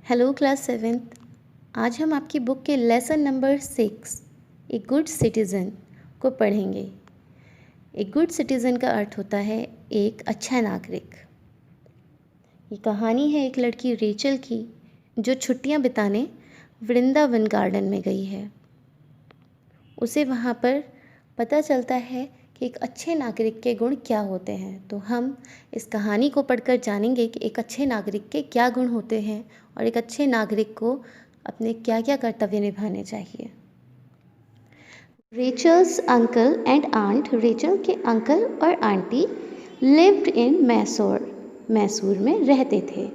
Hello class seventh. आज हम आपकी बुक के lesson number 6 a good citizen को पढ़ेंगे। एक गुड सिटीज़न का अर्थ होता है एक अच्छा नागरिक। ये कहानी है एक लड़की रेचल की जो छुट्टियां बिताने वृंदावन गार्डन में गई है। उसे वहाँ पर पता चलता है कि एक अच्छे नागरिक के गुण क्या होते हैं। तो हम इस कहानी को पढ़कर जानेंगे कि एक अच्छे नागरिक के क्या गुण होते हैं और एक अच्छे नागरिक को अपने क्या क्या कर्तव्य निभाने चाहिए। Rachel's uncle and aunt, Rachel के अंकल और aunty lived in Mysore, Mysore में रहते थे।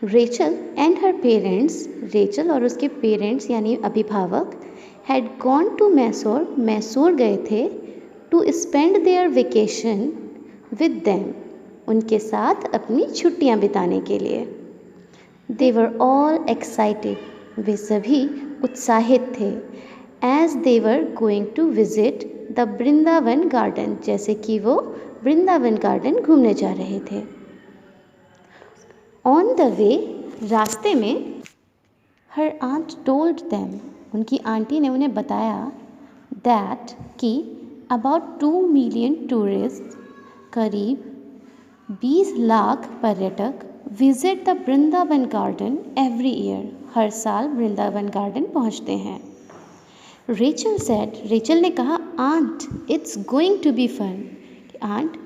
Rachel and her parents, Rachel और उसके पेरेंट्स यानी अभिभावक had gone to Mysore, Mysore गए थे to spend their vacation with them, उनके साथ अपनी छुट्टियां बिताने के लिए। दे वर ऑल एक्साइटेड, वे सभी उत्साहित थे। As they were going to visit the Vrindavan garden, जैसे कि वो वृंदावन गार्डन घूमने जा रहे थे। ऑन द वे, रास्ते में, हर आंट टोल्ड देम, उनकी आंटी ने उन्हें बताया दैट कि अबाउट 2 मिलियन टूरिस्ट, करीब 20 लाख पर्यटक visit the Vrindavan garden every year, हर साल वृंदावन गार्डन पहुंचते हैं। रेचल सेड, रेचल ने कहा aunt it's going to be fun, aunt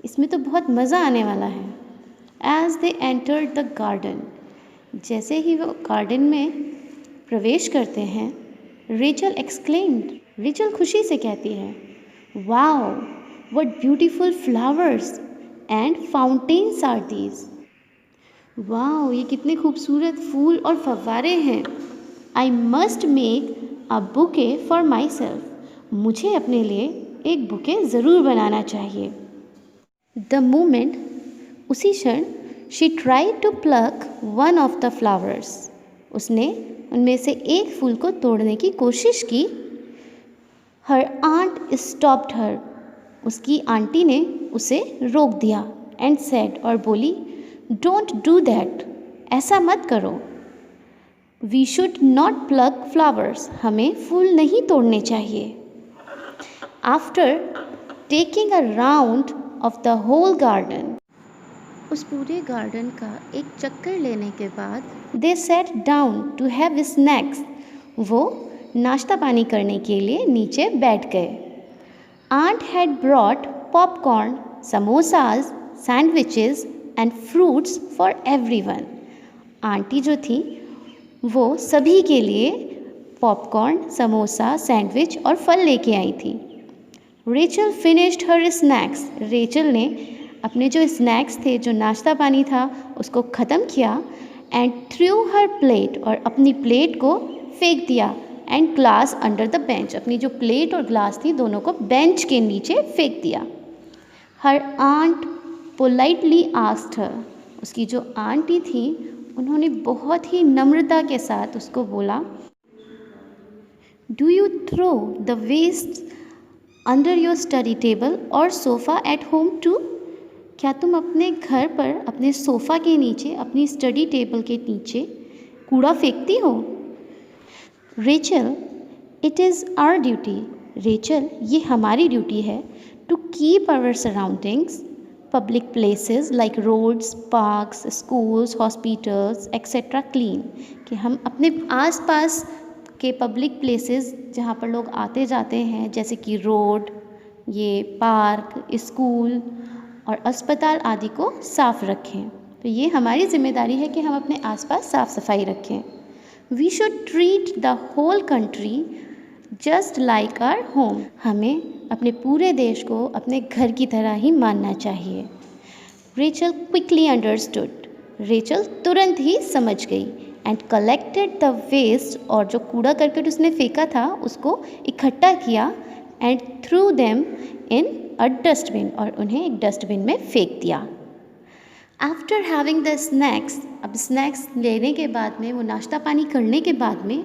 इसमें तो बहुत मज़ा आने वाला है। As they entered the garden, जैसे ही वो गार्डन में प्रवेश करते हैं, रेचल एक्सक्लेम्ड, रेचल खुशी से कहती है wow what beautiful flowers and fountains are these, wow ये कितने खूबसूरत फूल और फव्वारे हैं। I must make a bouquet for my self, मुझे अपने लिए एक बुके ज़रूर बनाना चाहिए। द मोमेंट, उसी क्षण, she tried to pluck one of the flowers, उसने उनमें से एक फूल को तोड़ने की कोशिश की। हर आंट स्टॉप्ड हर, उसकी आंटी ने उसे रोक दिया। एंड सेड, और बोली डोंट डू दैट, ऐसा मत करो। We should not pluck flowers, हमें फूल नहीं तोड़ने चाहिए। After taking a round of the whole garden, उस पूरे गार्डन का एक चक्कर लेने के बाद, they sat down to have snacks, वो नाश्ता पानी करने के लिए नीचे बैठ गए। Aunt had brought popcorn, samosas, sandwiches and fruits for everyone, aunty जो थी वो सभी के लिए पॉपकॉर्न, समोसा, सैंडविच और फल लेके आई थी। रेचल फिनिश्ड हर स्नैक्स, रेचल ने अपने जो स्नैक्स थे, जो नाश्ता पानी था, उसको ख़त्म किया। एंड थ्रू हर प्लेट, और अपनी प्लेट को फेंक दिया। And glass under the bench, अपनी जो प्लेट और ग्लास थी दोनों को बेंच के नीचे फेंक दिया। Her aunt politely asked her, उसकी जो आंटी थी उन्होंने बहुत ही नम्रता के साथ उसको बोला do you throw the waste under your study table और सोफ़ा एट होम टू, क्या तुम अपने घर पर अपने सोफ़ा के नीचे, अपनी स्टडी टेबल के नीचे कूड़ा फेंकती हो। Rachel, it is our duty, Rachel ये हमारी ड्यूटी है to keep our surroundings, public places like roads, parks, schools, hospitals etcetera clean, कि हम अपने आसपास के पब्लिक प्लेसेस जहाँ पर लोग आते जाते हैं, जैसे कि रोड, ये पार्क, स्कूल और अस्पताल आदि को साफ़ रखें। तो ये हमारी जिम्मेदारी है कि हम अपने आसपास साफ़ सफाई रखें। We should treat the whole country just like our home, हमें अपने पूरे देश को अपने घर की तरह ही मानना चाहिए। रेचल क्विकली अंडरस्टूड, रेचल तुरंत ही समझ गई। एंड कलेक्टेड द वेस्ट, और जो कूड़ा करकट उसने फेंका था उसको इकट्ठा किया। And through them in a dustbin, और उन्हें एक डस्टबिन में फेंक दिया। आफ्टर हैविंग द स्नैक्स, अब स्नैक्स लेने के बाद में, वो नाश्ता पानी करने के बाद में,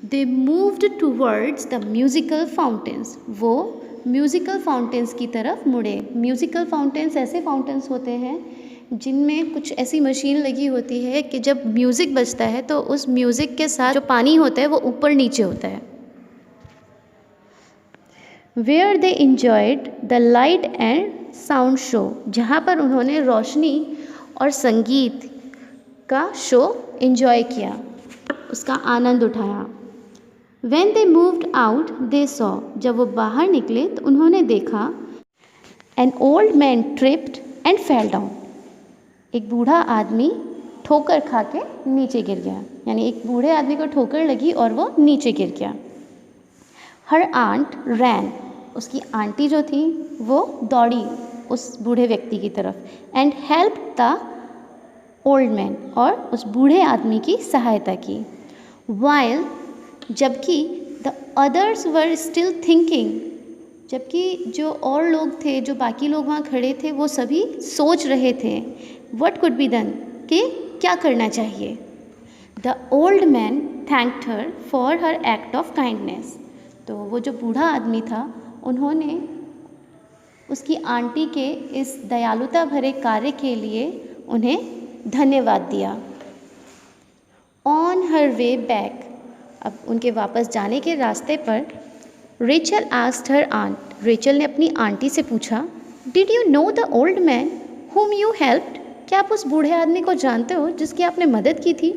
they moved towards the musical fountains, वो म्यूज़िकल फाउंटेन्स की तरफ मुड़े। म्यूज़िकल फाउंटेन्स ऐसे फाउंटेन्स होते हैं जिनमें कुछ ऐसी मशीन लगी होती है कि जब म्यूज़िक बजता है तो उस म्यूज़िक के साथ जो पानी होता है वो ऊपर नीचे होता है। Where they enjoyed the light and sound show, जहाँ पर उन्होंने रोशनी और संगीत का शो इंजॉय किया, उसका आनंद उठाया। When they moved out, they saw, जब वो बाहर निकले तो उन्होंने देखा an old man tripped and fell down, एक बूढ़ा आदमी ठोकर खा के नीचे गिर गया, यानी एक बूढ़े आदमी को ठोकर लगी और वो नीचे गिर गया। Her aunt ran, उसकी आंटी जो थी वो दौड़ी उस बूढ़े व्यक्ति की तरफ and helped the old man, और उस बूढ़े आदमी की सहायता की। While, जबकि the others were still thinking, जबकि जो और लोग थे, जो बाकी लोग वहाँ खड़े थे, वो सभी सोच रहे थे what could be done, कि क्या करना चाहिए। The old man thanked her for her act of kindness, तो वो जो बूढ़ा आदमी था उन्होंने उसकी आंटी के इस दयालुता भरे कार्य के लिए उन्हें धन्यवाद दिया। On her way back, अब उनके वापस जाने के रास्ते पर Rachel asked her aunt, Rachel ने अपनी आंटी से पूछा, Did you know the old man whom you helped, क्या आप उस बूढ़े आदमी को जानते हो जिसकी आपने मदद की थी?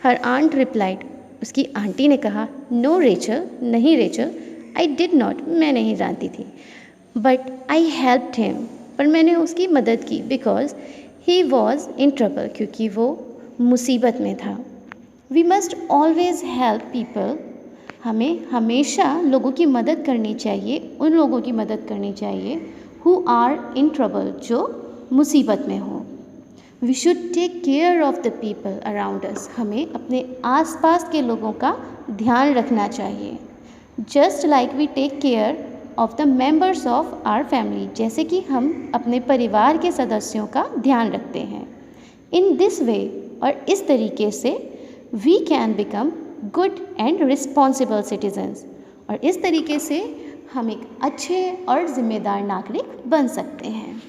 Her aunt replied, उसकी आंटी ने कहा, No रेचल, नहीं रेचल, I did not, मैं नहीं जानती थी, But I helped him, पर मैंने उसकी मदद की, because he was in trouble, क्योंकि वो मुसीबत में था। We must always help people, हमें हमेशा लोगों की मदद करनी चाहिए, उन लोगों की मदद करनी चाहिए who are in trouble, जो मुसीबत में हो। We should take care of the people around us, हमें अपने आसपास के लोगों का ध्यान रखना चाहिए। Just like we take care of the members of our family, जैसे कि हम अपने परिवार के सदस्यों का ध्यान रखते हैं। In this way, और इस तरीके से we can become good and responsible citizens, और इस तरीके से हम एक अच्छे और ज़िम्मेदार नागरिक बन सकते हैं।